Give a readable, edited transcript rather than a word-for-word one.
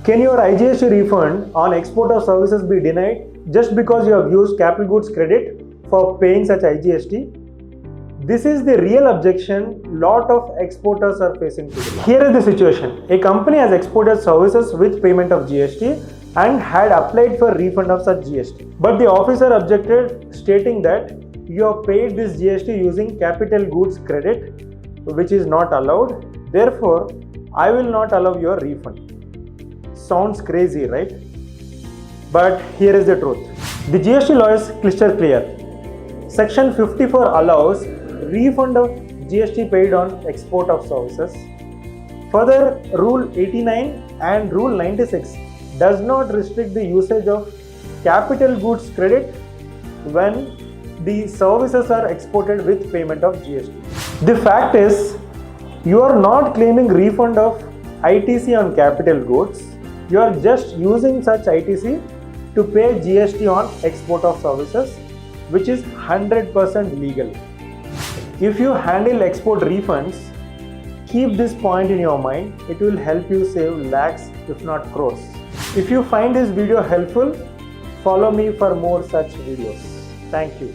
Can your IGST refund on export of services be denied just because you have used capital goods credit for paying such IGST? This is the real objection lot of exporters are facing today. Here is the situation. A company has exported services with payment of GST and had applied for refund of such GST. But the officer objected, stating that you have paid this GST using capital goods credit, which is not allowed. Therefore, I will not allow your refund. Sounds crazy, right? But here is the truth. The GST law is crystal clear. Section 54 allows refund of GST paid on export of services. Further, Rule 89 and Rule 96 does not restrict the usage of capital goods credit when the services are exported with payment of GST. The fact is, you are not claiming refund of ITC on capital goods. You are just using such ITC to pay GST on export of services, which is 100% legal. If you handle export refunds, keep this point in your mind. It will help you save lakhs, if not crores. If you find this video helpful, follow me for more such videos. Thank you.